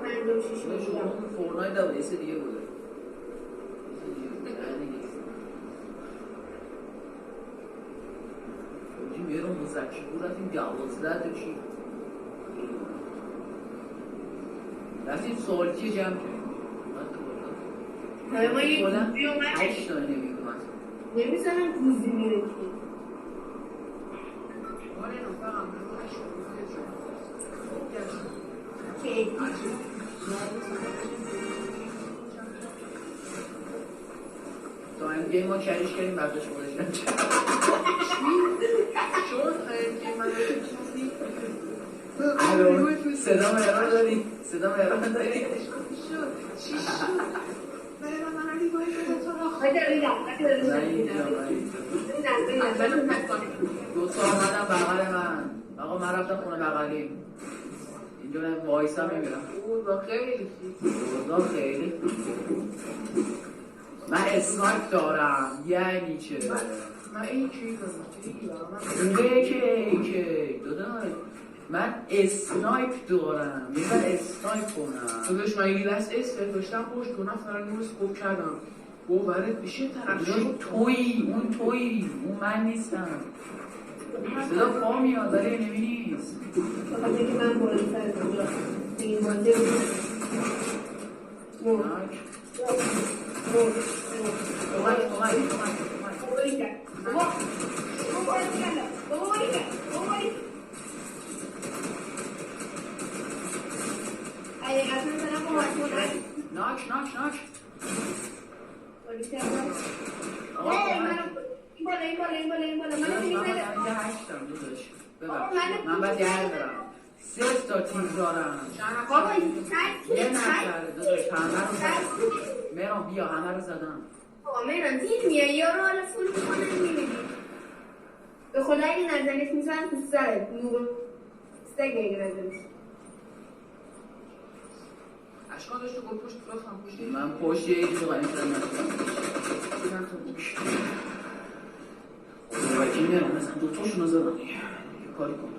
56 میگم. فورنایت دبلیس دیگه بوده. میرم مذکر بود رفتیم 12 تا چی؟ رفتیم سوال چی جمع کنیم؟ همه ما یک گوزی اومد 8 تا نمی‌کنم. نمیزنم گوزی میره که تا این گیم ما کریش کردیم برداشت خودش نمی‌چه چون که من صدا مهران داری؟ صدا مهران داری؟ چی شد؟ من علی باید دو تا آمدم بغل من آقا من رفتم خونه بغلی اینجا من وایسا میمیرم اوضاع خیلی من اسنایپ دارم یعنی چه؟ من این چی دارم که داداش من اسنایپ دارم یه بر اسنایپ کنم داداش من یه دست اسفر داشتم پشت 2 نفر نور سکوب کردم باورت بشه طرف شد تویی اون من نیستم صدا پا میاد داره نمی نیست فقط بگی من بلند سر کنم این بازه ناک این بالا من باید یه دارم 3 تا تیم دارم یه نفر داداش همه رو زدم مهران بیا همه رو زدم مهران تیر میای یارو حالا فول میکنه میبینی به خدا اگه نزنیت میزنم تو سرت نور سگ اگه نزنیت اشکان داشت تو گل پشت رفتم پشت من پشت یه چیز قایم شدم این مهران مثلا دوتاشون رو زدم یه کاری کنم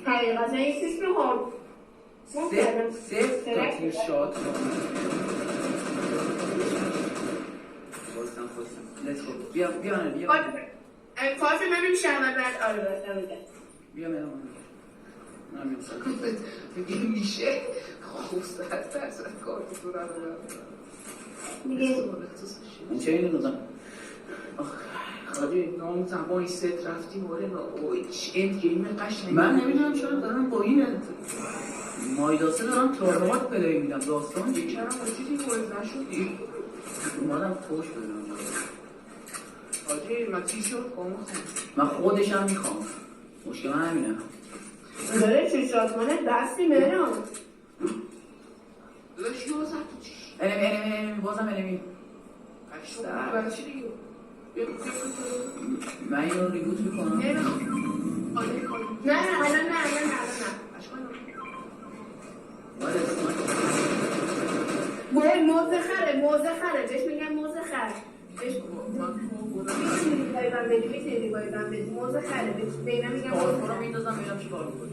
حقیقتا این سیست رو خورد 3 تا تیر شاد بیا کارت من میشه اول بعد آره باید نمیده بیا مهران نمیم میگه میشه خوب 100% کارت تو رو میگه این چه اینو دادم خاجی ناموزم با این ست رفتیم اوه اند گیم قشنگ من نمیدونم چرا دارم با این مایداسه دارم تورنمنت پلی میدم داستان چی چرا با چیزی وارد نشدی اومدم فوش بدم خاجی من تیشرت کنم من خودشم میخوام مشکل من همینه داره چی شاد کنه دستی مهران داداش یو زد تو چیش انمی بازم انمی برای چی دیگه من این رو ریبوت میکنم نه الان نه موزه خره بهش میگن موزه خره میتونی بایدن بدی موزه خره به اینا میگن موزه آرفون رو خره میندازم میرم چی کار میکنی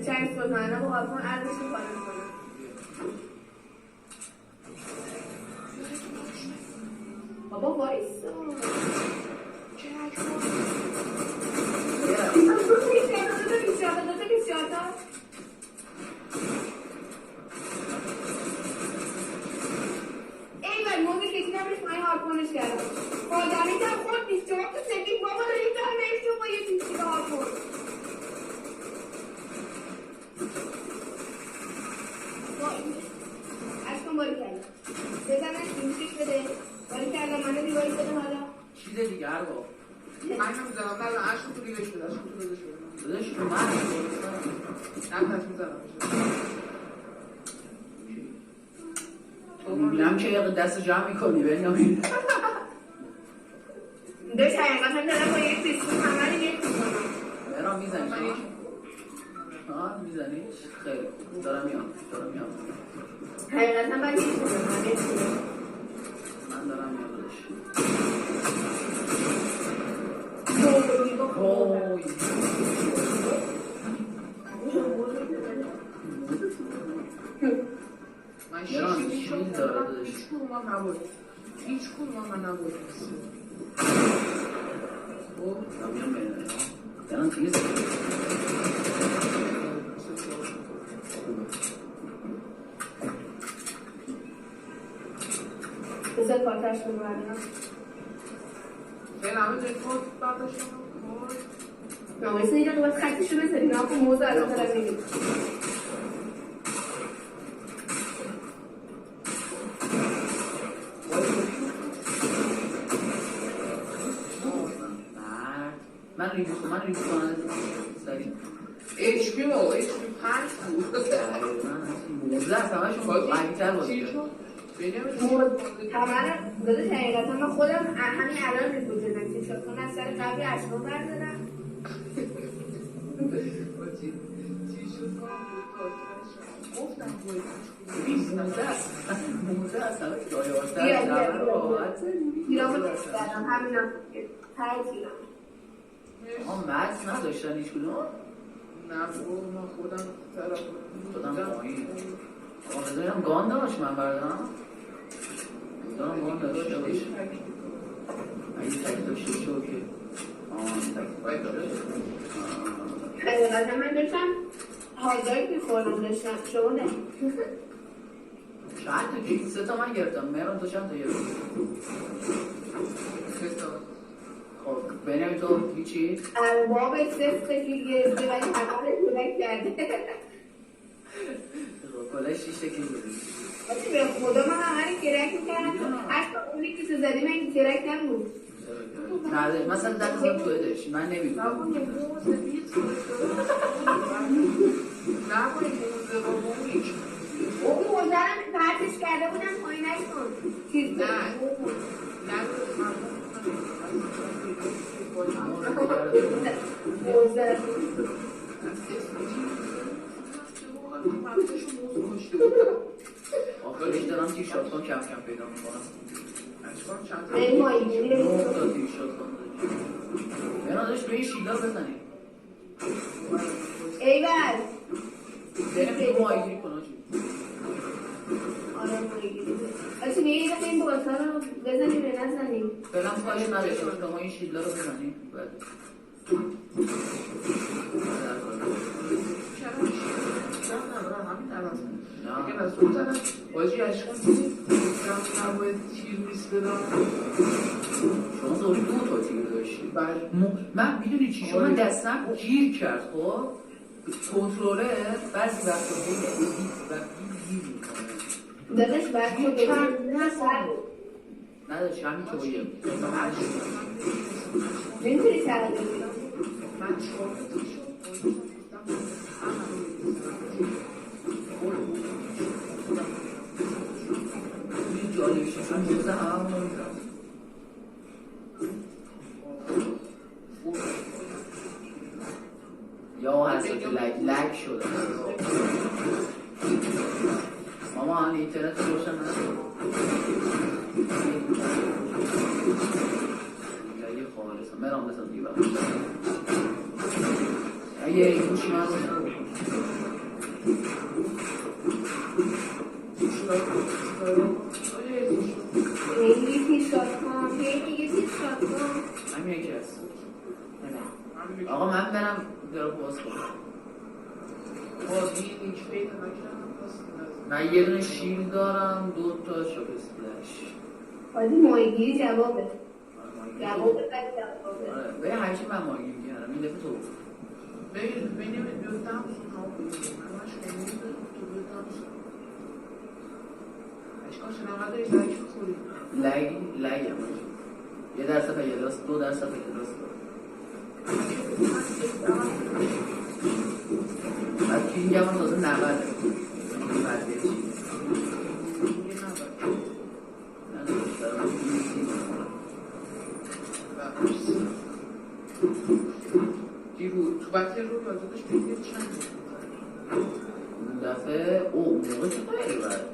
چند سوز منه با آرفون ارزش رو کار میکنه بابا وایسا ای موزه کسی نمیشه من هارپونش کردم آدمی در خود نیست چرا تو سفید بابا داریم در نمیشه با یه چیزی به هارپون اشکان باری کردم بزنش اینشش بده باری کردم منو دیواری بده حالا چیز دیگه هر با من نمیزنم نه عشق تو ریگش بده عشق تو ریگش بده داداش تو من نه پس میزنم میبینم که دست جمع میکنی بنیامین داشت حقیقتا دارم با یک پیسکون همه رو یک میکنم مهران میزنی ها میزنی خیلی خوب دارم میام حقیقتا باید یک کنم من دارم میام داداش وای نبود هیچ کدوم من نبود من میام دارم تیز بذار کارتش رو بردم خیلی همه دکتر برداشتم نامایسه اینجا تو باید خطش رو بذاری نه کن موضوع از دارم میگیم من ریوز کنم سریع HP با HP 5 بود موزه هست همشون قوی‌تر بازی کرد همه داده حقیقتا من خودم همین الان میگوجه نکتی شد کنم از سر قبلی اشکا بردارم گفتم موزه هست همه جای آستر گیرامو کردم همین هم 5 گیرام مکس نداشتن هیچ کدوم؟ نه من خودم طرف دادم پایین بذاریم گان داشت من بردارم دارم گان داشته باشه اگه تک داشته باشه اوکی باید داشت حقیقتا من داشتم هایدایت میخوردم داشتم شما نه چند تا گیت 3 تا من گرفتم مهران تو چند تا گرفتم 3 تا خب بنیامین تو هیچی؟ ارباب 3 تا گیر گرفته ولی همه رو کلک کرده کلاه 6 تا گیر گرفته وقتی به خدا من همه رو کرک میکردم حتی اونی که تو زدی من کرک نبود نه مثلا در کار توی داشت من نمیدونم نباید موزه با بومیش اون موزرم پرتش کرده بودم پایینش کن چیز موزر آخرش دارم تیشارت کن کم کم پیدا میکنم این مایگیری 9 تا تیشارت کن بنا داشت به این شیلا بزنیم ایول بریم تو مایگیری کن آجی آره مایگیری اصلا یه دفعه این بغتا رو بزنیم به نزنیم فعلا کاری نداشتم که ما این شیلا رو بزنیم اگه از اون زنم بازی اشکان دیدیم نباید تیر نیست بدم شما زوری 2 تا تیر داشتی من میدونی چی شما دستم گیر کرد خب کنترلر بعضی وقتا بود گیر میکنه داداش باید خود نداشت همین طوریه نمیتونی تغییر من چهار این جالبش اصلا موزه همه رو میدونم یا هست که لگ شده ماما هم اینترنت روشن نشد یا یه خالصه مرام بسن دیگه اگه این گوشی من یکی تیشارت کن یکی تیشارت کن همین یکی هست آقا من برم درو باز کنم بازی اینکه پیدا نکردم من یه دونه شیل دارم 2 تا شاپ اسپلش بازی ماهیگیری جوابه جوابه به همیشه من ماهیگیری کردم این دفعه تو ببینیم بیفتم همش کنیم تو بیفتم اشکال شنوده ایش لایک بخوریم لگ هم یه درصد پیداس 2% پیداس بعد پینگ هم تازه 90 بعد یه چی تو بطه رو یادش بگیر چند اون دفعه موقع که خیلی برد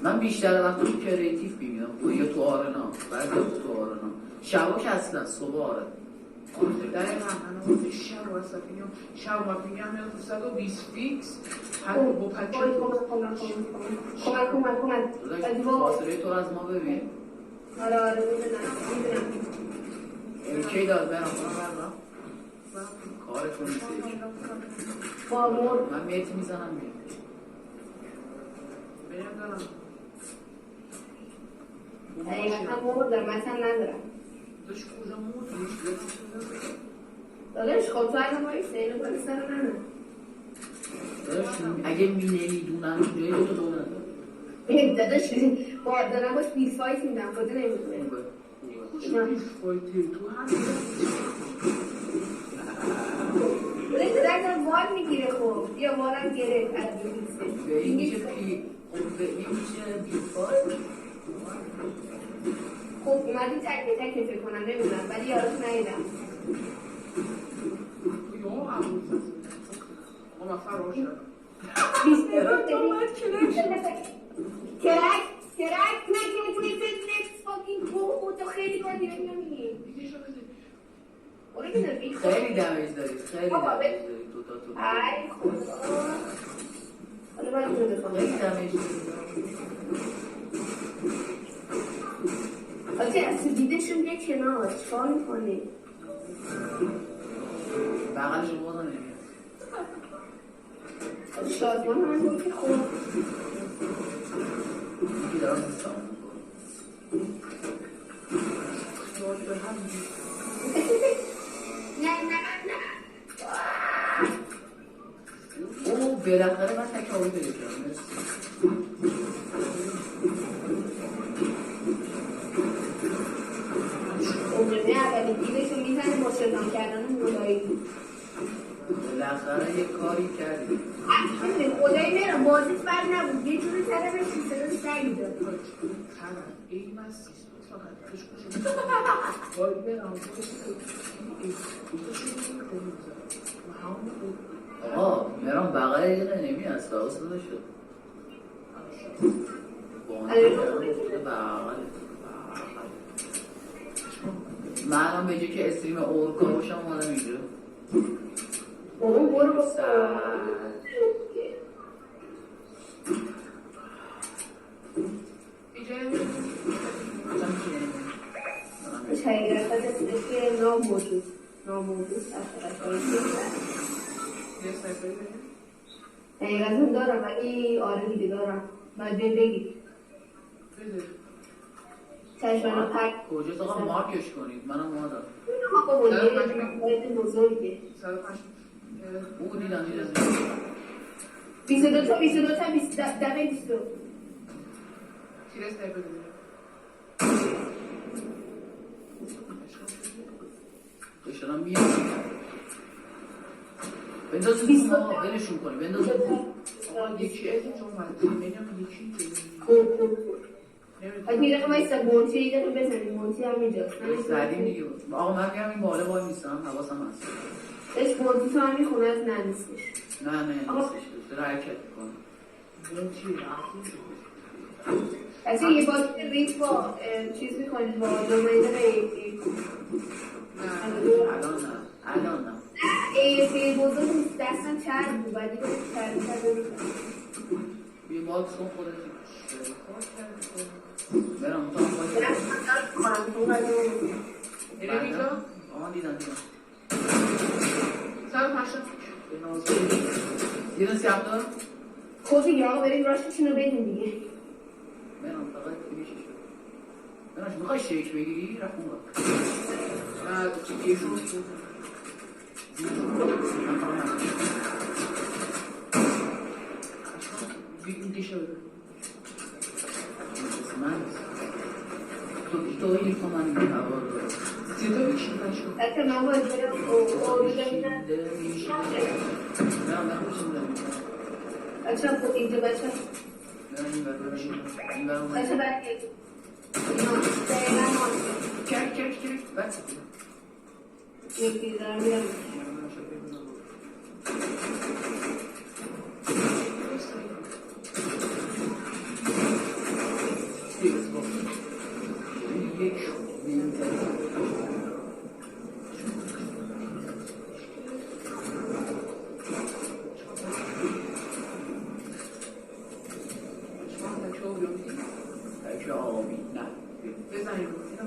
من بیشتر وقتا تو کریتیف ببینم یا تو آرنا بعد تو آرنا شبا که اصلا صبح آره دقیقا من وقتی شب واسه میگم شب ما میگم 120 فیکس حتی با پچه کمک فاصله تو از ما ببین آره میدونم کی داد برم کنم کارتون نیست با مرد من میتی میزنم میرم دارم حقیقتا مرد دارم مثلا ندارم داشت کجا مرد داداش خب تو اگه بایسته اینو باید سر منه اگه نمیدونم جایی دوتا دو ندارم داداش باید دارم باش بیس فایت میدم کده نمیدونه کجا بیس فایتی تو هم بودی درکتر وال میگیره خب یا والم گرفت از بیسته به این میشه پی به این میشه بیس فایت خب اومدی تک فکر کنم نمیدونم ولی یادت نیدم یا عبود ما فرار شد کرک نکه توی نکس فاکینگ گو تو خیلی کاری نمی‌کنی خیلی دمیج داری خیلی دمیج داری دوتا تو ای خدا حالا باید اینو بخوام خیلی دمیج آجه از دیدشون یه کنار چکار میکنی؟ بغلش رو بازا نمیاد شادمان من بود که خوب یکی دارم نیستم او بالاخره من تکاوی بگیرم عمرمه اولی دیدشون میزنه با شدام کردن مولایی بالاخره یه کاری کردی خدایی میرم بازیت بر نبود یه جوری طرفش صدا سعی داد این من سیستم فقط پیش کشم باید برم آقا میرم بغل یه نمی هست درست داده شد من به جای که استریم اورکا باشم اومدم اینجا اون برو با حقیقتا دستش که ناموجود حقیقتا دارم ولی آره دیگه دارم باید بگید چشمانو پک کجاست آقا مارکش کنید منم اومدم آقا باید بزرگه او دیدم 22 تا 20 دقیقه 22 تیره سنایپر داشتم میاد بندازید ما بلشون کنی بندازید یکی ازش اومد میگم یکی یه دقیقه بایستا مونتی یه دقیقه بزنیم مونتی هم اینجاست زدیم دیگه آقا من میگم این بالا وای نیستم حواسم هست اش مونتی تو هم میخونه از نمیستش نه نیستش داره حرکت میکنه اصلا یه باز ریت با چیز میکنید با نمایده ریتی الان نه ای بزرگ نیست دستم چرد بود بعدی باید چرد یه باکس کن خودت برم تو هم باید اینه میگم آن دیدم 180 دیدن 30 خود دیگه آقا بریم راشتشون رو بدیم دیگه برم فقط دیگه شد برم میخوای شیک بگیری رفتم با نه چیزی شد این دیشه بده تو این تو من این هوا رو زیده بکشیم نشد حتی من باید برم او بزنیم برم بچه هم خود اینجا بچه بچه برگرد کرک بچه یکی دارم میرم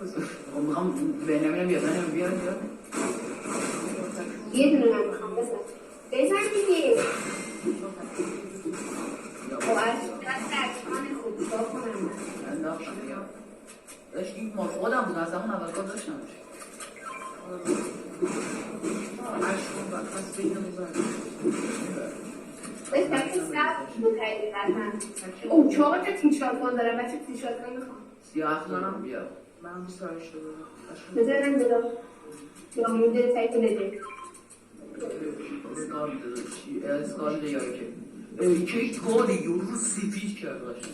بزن میخوام بنیامینم بیاد بیارم یه دونه من میخوام بزن دیگه خب از درچمان خوب چکار کنم من داشتم بگم داشت این مال خودم بود از همون اول کار داشتم عشقون بعد پس بینه بزن بهش بچه سبت بود حقیقتا او 4 تا تیشارت کن دارم بچه تیشارت کن میخوام 37 دارم بیا من 28 دارم بذارم دارم یا مونده تایپ نده اسکال دیگه که یک کاری یورو سیپید کرد باشم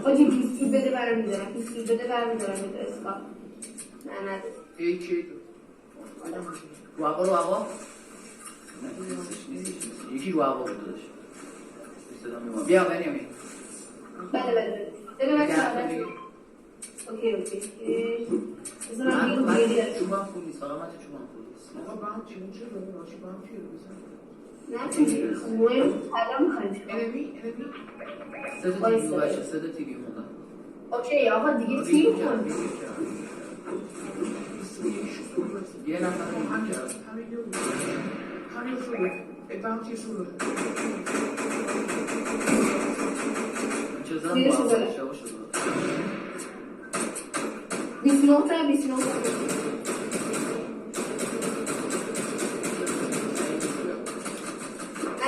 آجی بیستی بده برم میدارم بیستی بده برم میدارم بده اسکال نه نده یکی رو هوا یکی رو هوا بود داشت بیا بنیامین بله بده بچه اوکی من چوبم خوب نیست فقط من چوبم خوب نیست آقا با هم چیمون چه داره باشی با هم چیه بزن نه چیزی مهم الان میخوایم انمی سه تا تیوی بچه سه تا تیوی موندن اوکی آقا دیگه تیم کن یه نفر همین کرد همین شده ادامتی شده چه زن با هم شده 29 تا 29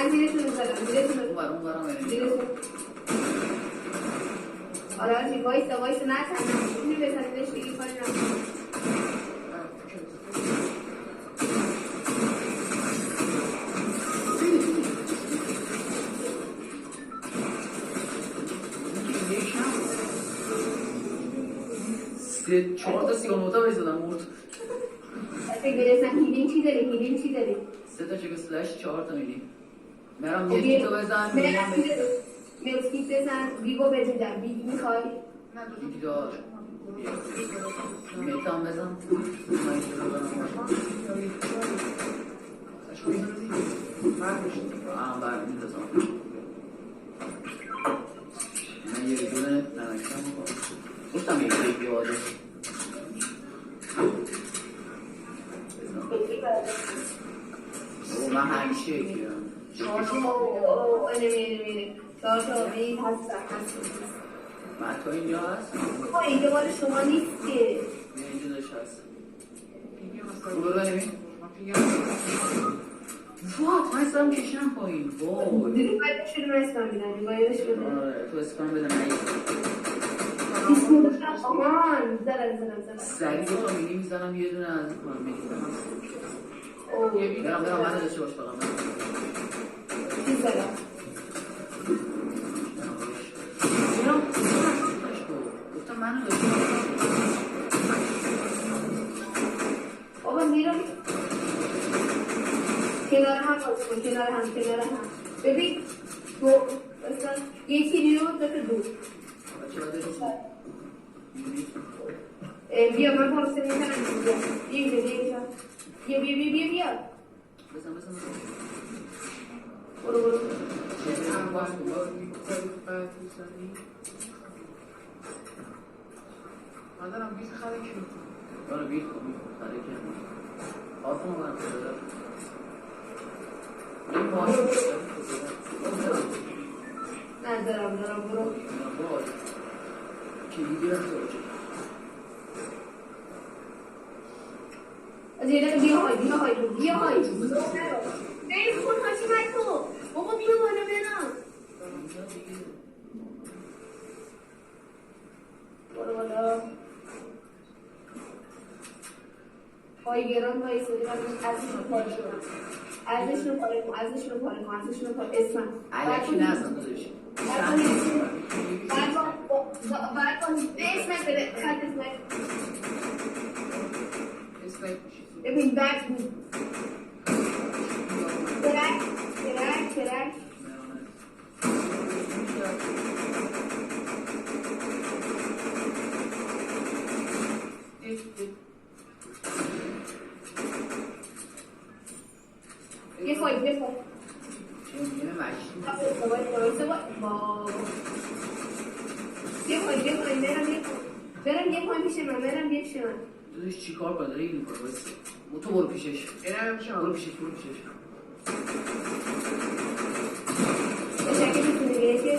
من زیرتون زدم اون برم حالا آجی وایسا نه تنم اینی بزنیدش دیگه کاری نمون چهار تا 39 تا بزدم مرد اصلا گرفتم هیلین چی داری؟ سه تا چگه سلش 4 تا میدیم مرم یکی تو بزن مرسکیت بزن بیگو بزیدم بیگ میخوای؟ یکی دار میتام بزن برمی بزن من یه دونه نمکشم میکنم گفتم یکی آده من همیشه یکی هم 4 تا نمیره 4 تا این هست من تو اینجا هست اینجا مال شما نیست که اینجا داشت هست برو بنیمین وات من اسلام کشنم پایین وای دیدی باید شده من اسلام میدن باید شده آره تو اسکان بده من آمان زدم سریع دو تا میلی میزنم یه دونه از میگیرم برم من داشته باش فقط چیز زدم گفتم منو داشته بابا میرم کنار هم باز کن کنار هم ببین دو مثلا یکی بیرون دو تا دو بیا من پارسه میکنم بیا بزن برو من دارم بیت خرک آره بیت کن خرک آفون من بزن این باشه نه دارم برو کلیدی هم تو از یه دقیقه بیاهای بیر خون هاشی من تو بابا بیا بالا برم برو بالا پای گران پای سری ازش رو پاره کن اسمم علکی نزن دادش بعد کن اسمم بده خط اسمم ببین بک بود درک یه فای چه میگه مشتی یه فای برم یه پایین پیش من، برم یه پیش من. داداش چیکار کنه داره این کارو واسه تو برو پیشش اینم برو شما پیشش برو پیشش بشه که میتونه بیه که